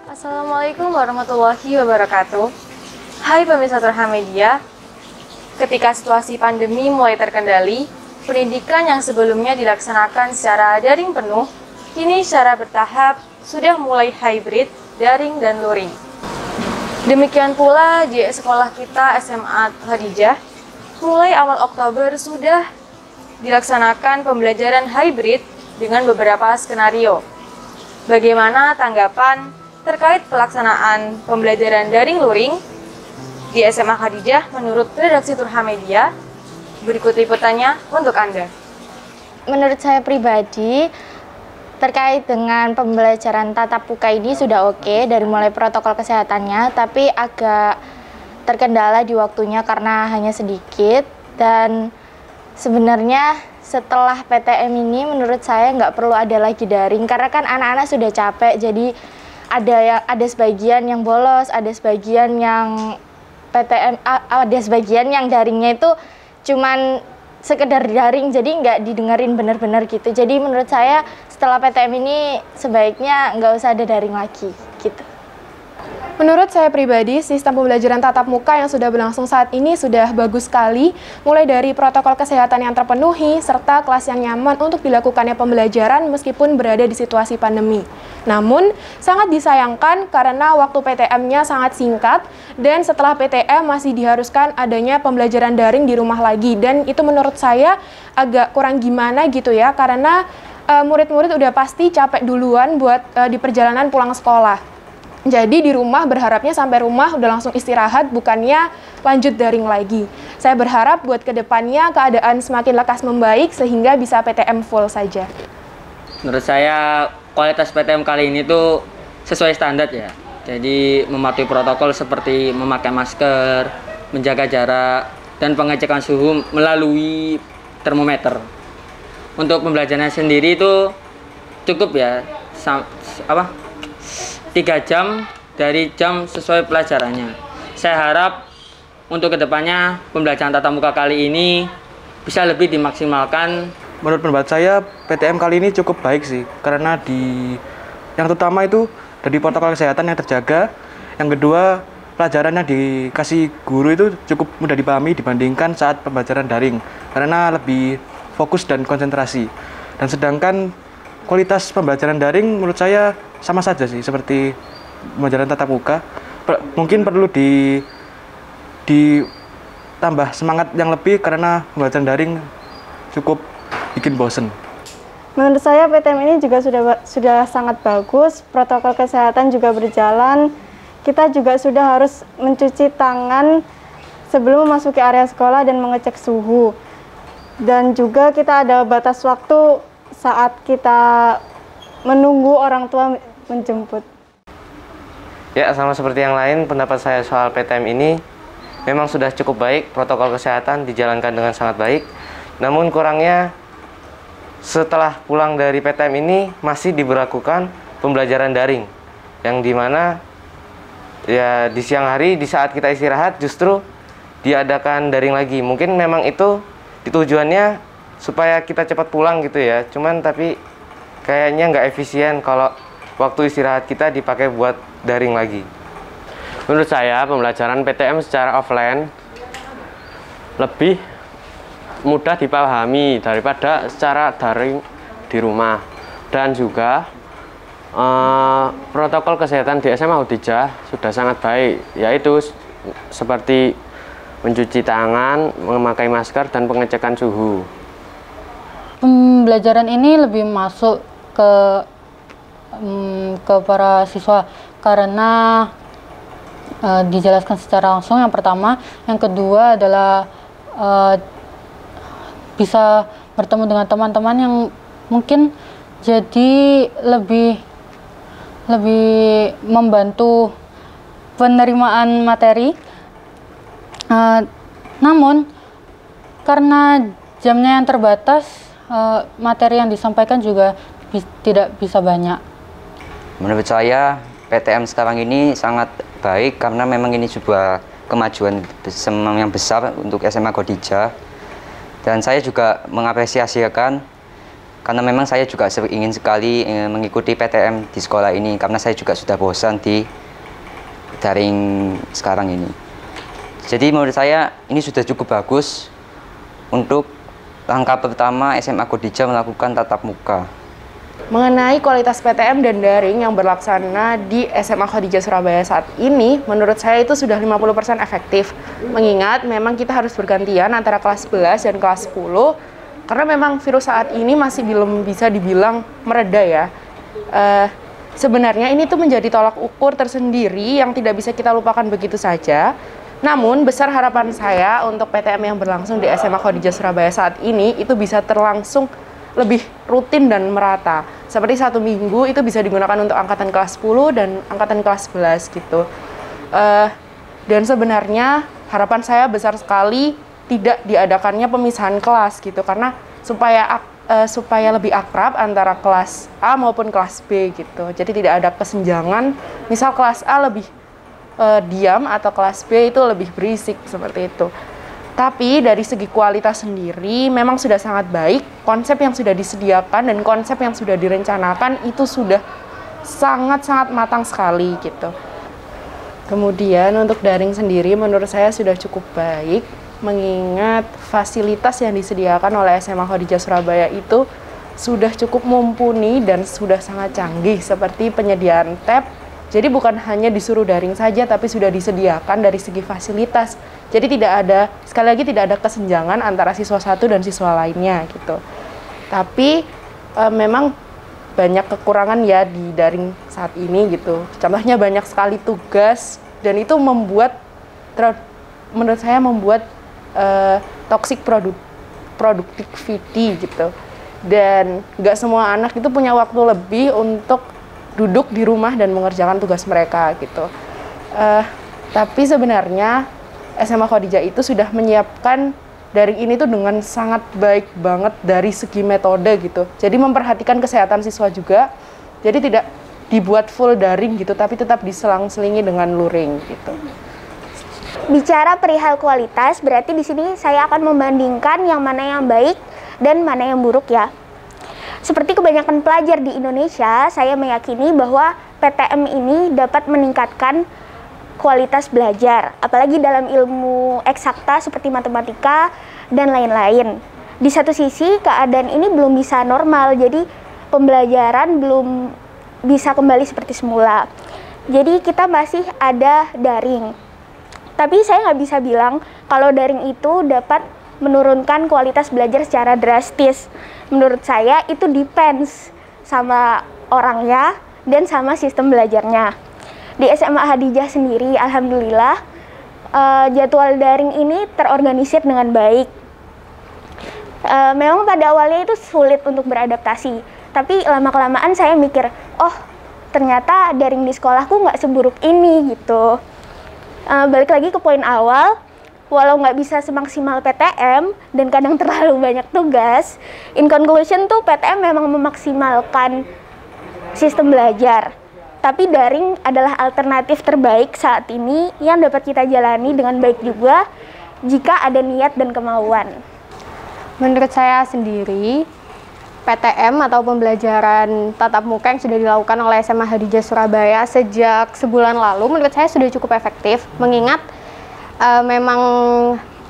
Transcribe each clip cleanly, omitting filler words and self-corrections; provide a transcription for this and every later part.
Assalamualaikum warahmatullahi wabarakatuh. Hai pemirsa Turha Media, ketika situasi pandemi mulai terkendali, pendidikan yang sebelumnya dilaksanakan secara daring penuh, kini secara bertahap sudah mulai hybrid, daring dan luring. Demikian pula di sekolah kita SMA Khadijah, mulai awal Oktober sudah dilaksanakan pembelajaran hybrid dengan beberapa skenario. Bagaimana tanggapan terkait pelaksanaan pembelajaran daring luring di SMA Khadijah menurut redaksi Turha Media? Berikut liputannya untuk Anda. Menurut saya pribadi, terkait dengan pembelajaran tatap muka ini sudah oke dari mulai protokol kesehatannya, tapi agak terkendala di waktunya karena hanya sedikit. Dan sebenarnya setelah PTM ini menurut saya nggak perlu ada lagi daring, karena kan anak-anak sudah capek, jadi ada sebagian yang bolos, ada sebagian yang PTM, ada sebagian yang daringnya itu cuman sekedar daring, jadi nggak didengerin benar-benar gitu. Jadi menurut saya setelah PTM ini sebaiknya nggak usah ada daring lagi gitu. Menurut saya pribadi, sistem pembelajaran tatap muka yang sudah berlangsung saat ini sudah bagus sekali, mulai dari protokol kesehatan yang terpenuhi, serta kelas yang nyaman untuk dilakukannya pembelajaran meskipun berada di situasi pandemi. Namun, sangat disayangkan karena waktu PTM-nya sangat singkat, dan setelah PTM masih diharuskan adanya pembelajaran daring di rumah lagi, dan itu menurut saya agak kurang gimana gitu ya, karena murid-murid udah pasti capek duluan buat di perjalanan pulang sekolah. Jadi di rumah berharapnya sampai rumah udah langsung istirahat, bukannya lanjut daring lagi. Saya berharap buat kedepannya keadaan semakin lekas membaik sehingga bisa PTM full saja. Menurut saya kualitas PTM kali ini tuh sesuai standar ya. Jadi mematuhi protokol seperti memakai masker, menjaga jarak, dan pengecekan suhu melalui termometer. Untuk pembelajaran sendiri itu cukup ya, 3 jam dari jam sesuai pelajarannya. Saya harap untuk kedepannya pembelajaran tatap muka kali ini bisa lebih dimaksimalkan. Menurut pendapat saya, PTM kali ini cukup baik sih, karena yang terutama itu dari protokol kesehatan yang terjaga. Yang kedua, pelajaran yang dikasih guru itu cukup mudah dipahami dibandingkan saat pembelajaran daring, karena lebih fokus dan konsentrasi. Dan sedangkan kualitas pembelajaran daring menurut saya sama saja sih seperti pembelajaran tatap muka. Mungkin perlu ditambah semangat yang lebih karena pembelajaran daring cukup bikin bosen. Menurut saya PTM ini juga sudah sangat bagus, protokol kesehatan juga berjalan. Kita juga sudah harus mencuci tangan sebelum memasuki area sekolah dan mengecek suhu. Dan juga kita ada batas waktu saat kita menunggu orang tua menjemput. Ya, sama seperti yang lain, pendapat saya soal PTM ini memang sudah cukup baik, protokol kesehatan dijalankan dengan sangat baik. Namun kurangnya setelah pulang dari PTM ini masih diberlakukan pembelajaran daring, yang dimana ya di siang hari di saat kita istirahat justru diadakan daring lagi. Mungkin memang itu tujuannya supaya kita cepat pulang gitu ya, cuman tapi kayaknya nggak efisien kalau waktu istirahat kita dipakai buat daring lagi. Menurut saya pembelajaran PTM secara offline lebih mudah dipahami daripada secara daring di rumah. Dan juga protokol kesehatan di SMA Khadijah sudah sangat baik, yaitu seperti mencuci tangan, memakai masker, dan pengecekan suhu. Pembelajaran ini lebih masuk ke para siswa karena dijelaskan secara langsung yang pertama, yang kedua adalah bisa bertemu dengan teman-teman yang mungkin jadi lebih membantu penerimaan materi. Namun karena jamnya yang terbatas, materi yang disampaikan juga tidak bisa banyak. Menurut saya PTM sekarang ini sangat baik karena memang ini sebuah kemajuan yang besar untuk SMA Khadijah. Dan saya juga mengapresiasikan Karena memang saya juga ingin sekali mengikuti PTM di sekolah ini karena saya juga sudah bosan di daring sekarang ini. Jadi menurut saya ini sudah cukup bagus untuk langkah pertama SMA Khodijah melakukan tatap muka. Mengenai kualitas PTM dan daring yang berlaksana di SMA Khodijah Surabaya saat ini, menurut saya itu sudah 50% efektif. Mengingat memang kita harus bergantian antara kelas 11 dan kelas 10, karena memang virus saat ini masih belum bisa dibilang mereda ya. Sebenarnya ini tuh menjadi tolak ukur tersendiri yang tidak bisa kita lupakan begitu saja. Namun, besar harapan saya untuk PTM yang berlangsung di SMA Khodijah Surabaya saat ini itu bisa terlangsung lebih rutin dan merata. Seperti 1 minggu itu bisa digunakan untuk angkatan kelas 10 dan angkatan kelas 11 gitu. Dan sebenarnya harapan saya besar sekali tidak diadakannya pemisahan kelas gitu, karena supaya lebih akrab antara kelas A maupun kelas B gitu. Jadi tidak ada kesenjangan, misal kelas A lebih diam atau kelas B itu lebih berisik seperti itu. Tapi dari segi kualitas sendiri memang sudah sangat baik. Konsep yang sudah disediakan dan konsep yang sudah direncanakan itu sudah sangat-sangat matang sekali gitu. Kemudian untuk daring sendiri menurut saya sudah cukup baik, mengingat fasilitas yang disediakan oleh SMA Khodijah Surabaya itu sudah cukup mumpuni dan sudah sangat canggih, seperti penyediaan tab. Jadi bukan hanya disuruh daring saja, tapi sudah disediakan dari segi fasilitas. Jadi sekali lagi tidak ada kesenjangan antara siswa satu dan siswa lainnya gitu. Tapi memang banyak kekurangan ya di daring saat ini gitu. Contohnya banyak sekali tugas dan itu menurut saya membuat toxic productivity gitu. Dan nggak semua anak itu punya waktu lebih untuk duduk di rumah dan mengerjakan tugas mereka gitu. Tapi sebenarnya SMA Khodijah itu sudah menyiapkan daring ini tuh dengan sangat baik banget dari segi metode gitu. Jadi memperhatikan kesehatan siswa juga. Jadi tidak dibuat full daring gitu, tapi tetap diselang-selingi dengan luring gitu. Bicara perihal kualitas, berarti di sini saya akan membandingkan yang mana yang baik dan mana yang buruk ya. Seperti kebanyakan pelajar di Indonesia, saya meyakini bahwa PTM ini dapat meningkatkan kualitas belajar, apalagi dalam ilmu eksakta seperti matematika dan lain-lain. Di satu sisi, keadaan ini belum bisa normal, jadi pembelajaran belum bisa kembali seperti semula. Jadi kita masih ada daring. Tapi saya nggak bisa bilang kalau daring itu dapat menurunkan kualitas belajar secara drastis. Menurut saya itu depends sama orangnya dan sama sistem belajarnya. Di SMA Khodijah sendiri, alhamdulillah, jadwal daring ini terorganisir dengan baik. Memang pada awalnya itu sulit untuk beradaptasi, tapi lama-kelamaan saya mikir, oh ternyata daring di sekolahku nggak seburuk ini gitu. Balik lagi ke poin awal, walau nggak bisa semaksimal PTM dan kadang terlalu banyak tugas, in conclusion tuh PTM memang memaksimalkan sistem belajar. Tapi daring adalah alternatif terbaik saat ini yang dapat kita jalani dengan baik juga jika ada niat dan kemauan. Menurut saya sendiri, PTM atau pembelajaran tatap muka yang sudah dilakukan oleh SMA Khodijah Surabaya sejak sebulan lalu menurut saya sudah cukup efektif, mengingat memang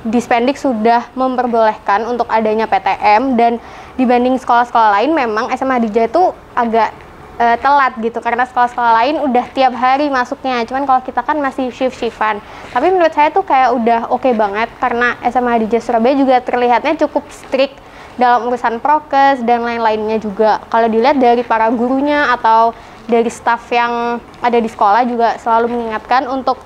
Dispendik sudah memperbolehkan untuk adanya PTM, dan dibanding sekolah-sekolah lain memang SMA Khodijah itu agak telat gitu, karena sekolah-sekolah lain udah tiap hari masuknya, cuman kalau kita kan masih shift-shiftan. Tapi menurut saya tuh kayak udah oke banget, karena SMA Khodijah Surabaya juga terlihatnya cukup strict dalam urusan prokes dan lain-lainnya juga. Kalau dilihat dari para gurunya atau dari staf yang ada di sekolah juga selalu mengingatkan untuk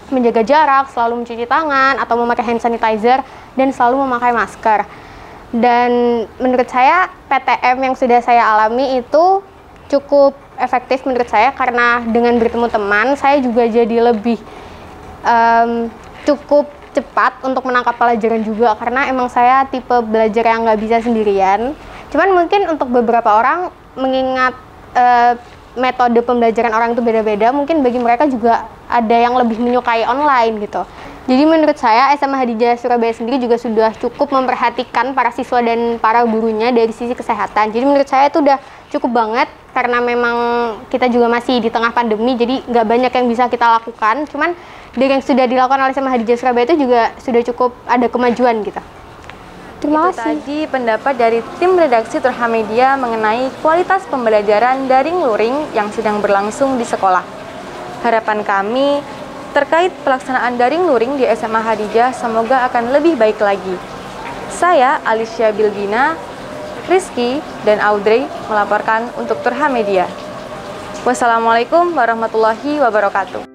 menjaga jarak, selalu mencuci tangan atau memakai hand sanitizer, dan selalu memakai masker. Dan menurut saya PTM yang sudah saya alami itu cukup efektif menurut saya, karena dengan bertemu teman saya juga jadi lebih cukup cepat untuk menangkap pelajaran juga, karena emang saya tipe belajar yang nggak bisa sendirian. Cuman mungkin untuk beberapa orang, mengingat metode pembelajaran orang itu beda-beda, mungkin bagi mereka juga ada yang lebih menyukai online gitu. Jadi menurut saya SMA Hadijah Surabaya sendiri juga sudah cukup memperhatikan para siswa dan para gurunya dari sisi kesehatan. Jadi menurut saya itu udah cukup banget karena memang kita juga masih di tengah pandemi, jadi nggak banyak yang bisa kita lakukan. Cuman dari yang sudah dilakukan oleh SMA Hadijah Surabaya itu juga sudah cukup ada kemajuan gitu. Terima kasih. Tadi pendapat dari tim redaksi Turha Media mengenai kualitas pembelajaran daring luring yang sedang berlangsung di sekolah. Harapan kami terkait pelaksanaan daring luring di SMA Hadijah semoga akan lebih baik lagi. Saya Alicia Bilbina, Rizky, dan Audrey melaporkan untuk Turha Media. Wassalamualaikum warahmatullahi wabarakatuh.